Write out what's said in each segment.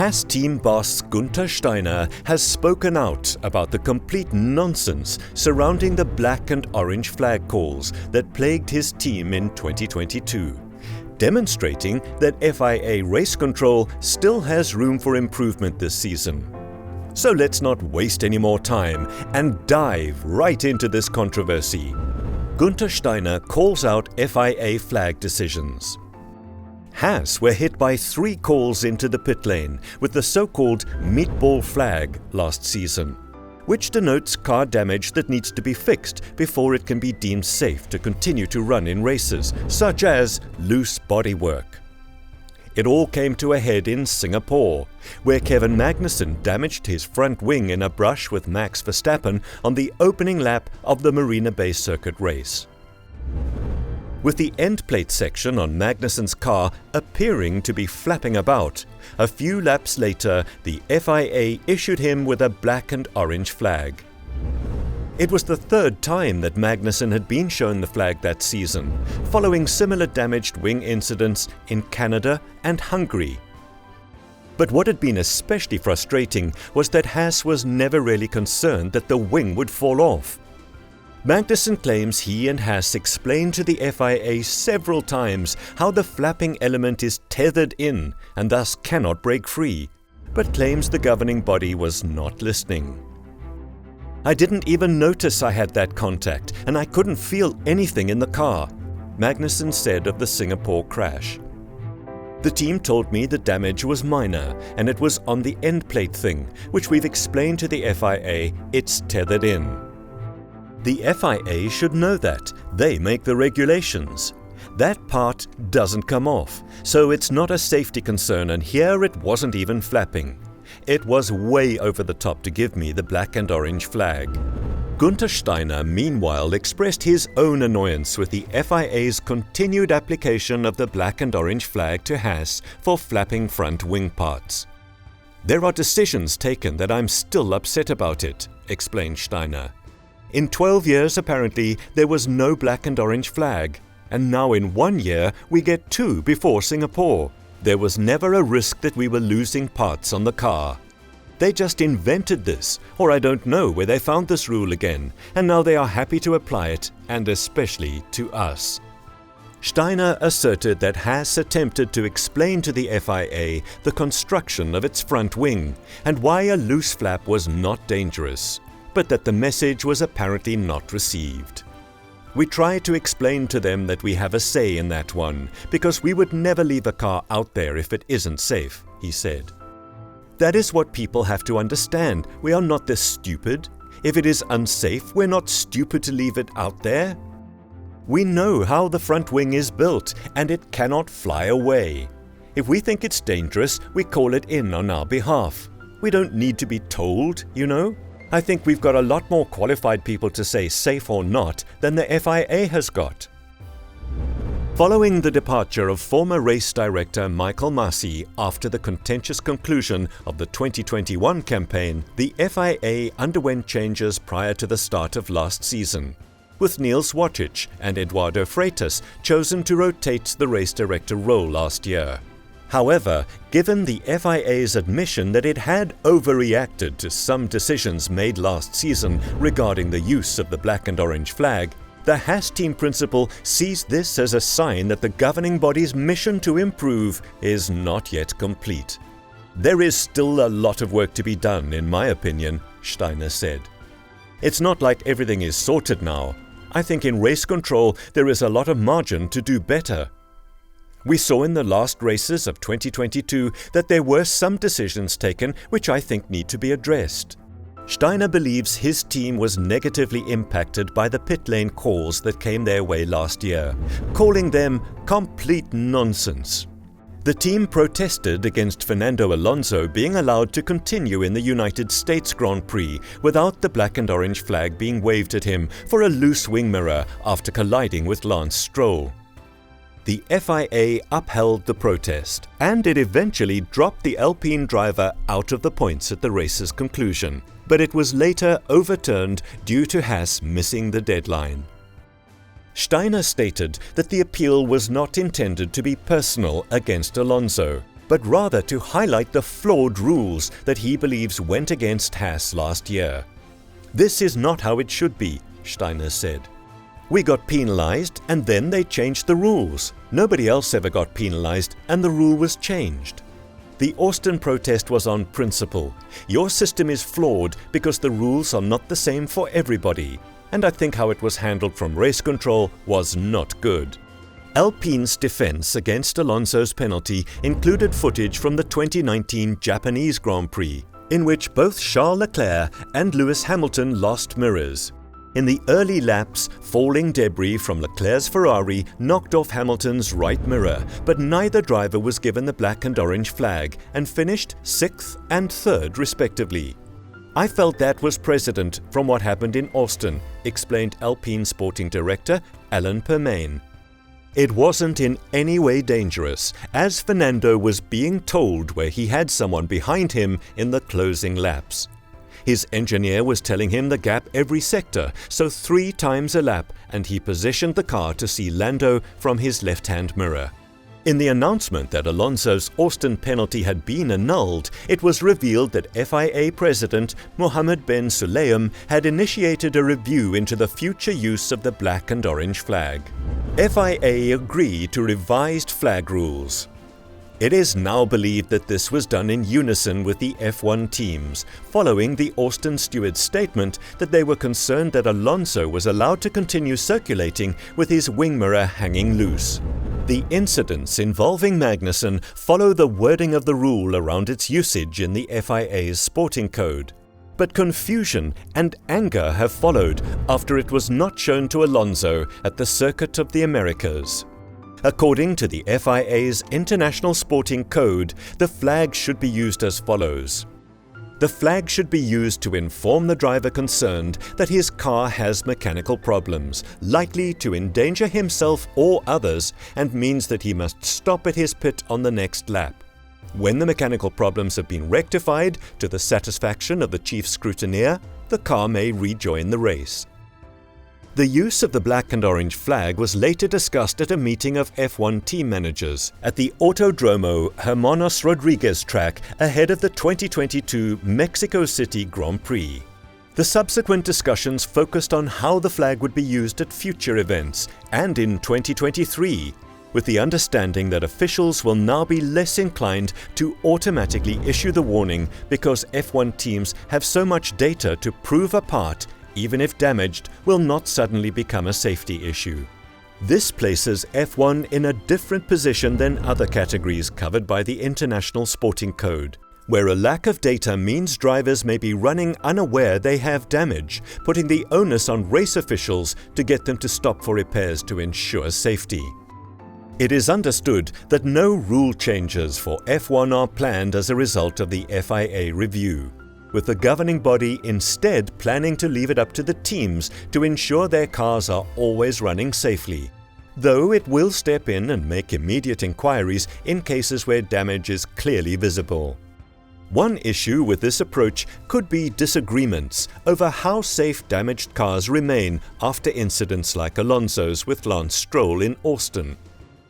Haas team boss Guenther Steiner has spoken out about the complete nonsense surrounding the black and orange flag calls that plagued his team in 2022, demonstrating that FIA race control still has room for improvement this season. So let's not waste any more time and dive right into this controversy. Guenther Steiner calls out FIA flag decisions. Haas were hit by 3 calls into the pit lane with the so-called meatball flag last season, which denotes car damage that needs to be fixed before it can be deemed safe to continue to run in races, such as loose bodywork. It all came to a head in Singapore, where Kevin Magnussen damaged his front wing in a brush with Max Verstappen on the opening lap of the Marina Bay Circuit race. With the end plate section on Magnussen's car appearing to be flapping about, a few laps later the FIA issued him with a black and orange flag. It was the 3rd time that Magnussen had been shown the flag that season, following similar damaged wing incidents in Canada and Hungary. But what had been especially frustrating was that Haas was never really concerned that the wing would fall off. Magnussen claims he and Haas explained to the FIA several times how the flapping element is tethered in and thus cannot break free, but claims the governing body was not listening. "I didn't even notice I had that contact and I couldn't feel anything in the car," Magnussen said of the Singapore crash. "The team told me the damage was minor and it was on the end plate thing, which we've explained to the FIA it's tethered in." The FIA should know that. They make the regulations. That part doesn't come off, so it's not a safety concern, and here it wasn't even flapping. It was way over the top to give me the black and orange flag. Guenther Steiner meanwhile expressed his own annoyance with the FIA's continued application of the black and orange flag to Haas for flapping front wing parts. "There are decisions taken that I'm still upset about it," explained Steiner. "In 12 years, apparently, there was no black and orange flag. And now in 1 year, we get 2 before Singapore. There was never a risk that we were losing parts on the car. They just invented this, or I don't know where they found this rule again, and now they are happy to apply it, and especially to us." Steiner asserted that Haas attempted to explain to the FIA the construction of its front wing and why a loose flap was not dangerous, but that the message was apparently not received. "We tried to explain to them that we have a say in that one, because we would never leave a car out there if it isn't safe," he said. "That is what people have to understand. We are not this stupid. If it is unsafe, we're not stupid to leave it out there. We know how the front wing is built, and it cannot fly away. If we think it's dangerous, we call it in on our behalf. We don't need to be told, you know. I think we've got a lot more qualified people to say safe or not than the FIA has got." Following the departure of former race director Michael Masi after the contentious conclusion of the 2021 campaign, the FIA underwent changes prior to the start of last season, with Niels Wojcik and Eduardo Freitas chosen to rotate the race director role last year. However, given the FIA's admission that it had overreacted to some decisions made last season regarding the use of the black and orange flag, the Haas team principal sees this as a sign that the governing body's mission to improve is not yet complete. "There is still a lot of work to be done, in my opinion," Steiner said. "It's not like everything is sorted now. I think in race control there is a lot of margin to do better. We saw in the last races of 2022 that there were some decisions taken which I think need to be addressed." Steiner believes his team was negatively impacted by the pit lane calls that came their way last year, calling them complete nonsense. The team protested against Fernando Alonso being allowed to continue in the United States Grand Prix without the black and orange flag being waved at him for a loose wing mirror after colliding with Lance Stroll. The FIA upheld the protest, and it eventually dropped the Alpine driver out of the points at the race's conclusion, but it was later overturned due to Haas missing the deadline. Steiner stated that the appeal was not intended to be personal against Alonso, but rather to highlight the flawed rules that he believes went against Haas last year. "This is not how it should be," Steiner said. "We got penalized and then they changed the rules. Nobody else ever got penalized and the rule was changed. The Austin protest was on principle. Your system is flawed because the rules are not the same for everybody. And I think how it was handled from race control was not good." Alpine's defense against Alonso's penalty included footage from the 2019 Japanese Grand Prix, in which both Charles Leclerc and Lewis Hamilton lost mirrors. In the early laps, falling debris from Leclerc's Ferrari knocked off Hamilton's right mirror, but neither driver was given the black and orange flag and finished 6th and 3rd respectively. "I felt that was precedent from what happened in Austin," explained Alpine sporting director Alain Permain. "It wasn't in any way dangerous, as Fernando was being told where he had someone behind him in the closing laps. His engineer was telling him the gap every sector, so 3 times a lap, and he positioned the car to see Lando from his left-hand mirror." In the announcement that Alonso's Austin penalty had been annulled, it was revealed that FIA President Mohammed Ben Sulayem had initiated a review into the future use of the black and orange flag. FIA agreed to revised flag rules. It is now believed that this was done in unison with the F1 teams, following the Austin steward's statement that they were concerned that Alonso was allowed to continue circulating with his wing mirror hanging loose. The incidents involving Magnussen follow the wording of the rule around its usage in the FIA's sporting code. But confusion and anger have followed after it was not shown to Alonso at the Circuit of the Americas. According to the FIA's International Sporting Code, the flag should be used as follows. The flag should be used to inform the driver concerned that his car has mechanical problems, likely to endanger himself or others, and means that he must stop at his pit on the next lap. When the mechanical problems have been rectified to the satisfaction of the chief scrutineer, the car may rejoin the race. The use of the black and orange flag was later discussed at a meeting of F1 team managers at the Autodromo Hermanos Rodriguez track ahead of the 2022 Mexico City Grand Prix. The subsequent discussions focused on how the flag would be used at future events and in 2023, with the understanding that officials will now be less inclined to automatically issue the warning because F1 teams have so much data to prove a part, even if damaged, will not suddenly become a safety issue. This places F1 in a different position than other categories covered by the International Sporting Code, where a lack of data means drivers may be running unaware they have damage, putting the onus on race officials to get them to stop for repairs to ensure safety. It is understood that no rule changes for F1 are planned as a result of the FIA review, with the governing body instead planning to leave it up to the teams to ensure their cars are always running safely, though it will step in and make immediate inquiries in cases where damage is clearly visible. One issue with this approach could be disagreements over how safe damaged cars remain after incidents like Alonso's with Lance Stroll in Austin,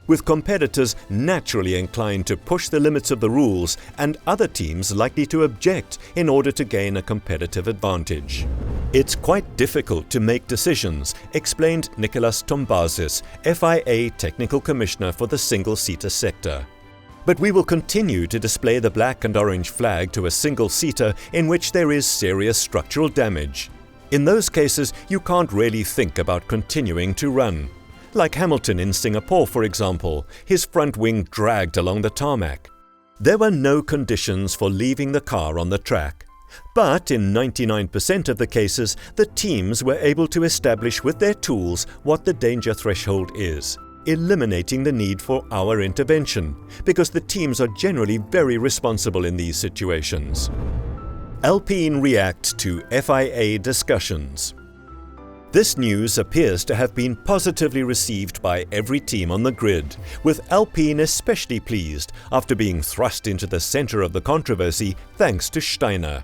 with competitors naturally inclined to push the limits of the rules and other teams likely to object in order to gain a competitive advantage. It's quite difficult to make decisions, explained Nicolas Tombazis, FIA Technical Commissioner for the single-seater sector. But we will continue to display the black and orange flag to a single-seater in which there is serious structural damage. In those cases, you can't really think about continuing to run. Like Hamilton in Singapore, for example, his front wing dragged along the tarmac. There were no conditions for leaving the car on the track. But in 99% of the cases, the teams were able to establish with their tools what the danger threshold is, eliminating the need for our intervention, because the teams are generally very responsible in these situations. Alpine reacts to FIA discussions. This news appears to have been positively received by every team on the grid, with Alpine especially pleased after being thrust into the center of the controversy thanks to Steiner.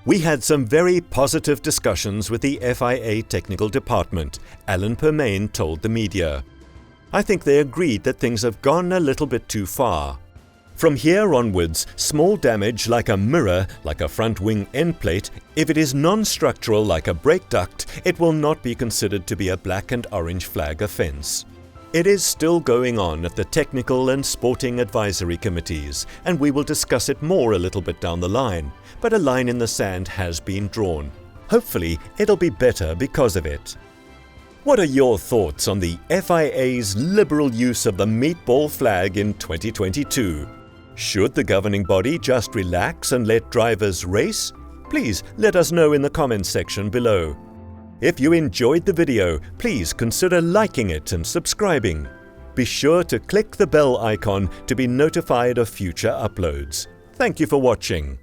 "We had some very positive discussions with the FIA technical department," Alain Permain told the media. "I think they agreed that things have gone a little bit too far. From here onwards, small damage like a mirror, like a front wing end plate, if it is non-structural like a brake duct, it will not be considered to be a black and orange flag offence. It is still going on at the Technical and Sporting Advisory Committees, and we will discuss it more a little bit down the line, but a line in the sand has been drawn. Hopefully, it'll be better because of it. What are your thoughts on the FIA's liberal use of the meatball flag in 2022? Should the governing body just relax and let drivers race? Please let us know in the comments section below. If you enjoyed the video, please consider liking it and subscribing. Be sure to click the bell icon to be notified of future uploads. Thank you for watching.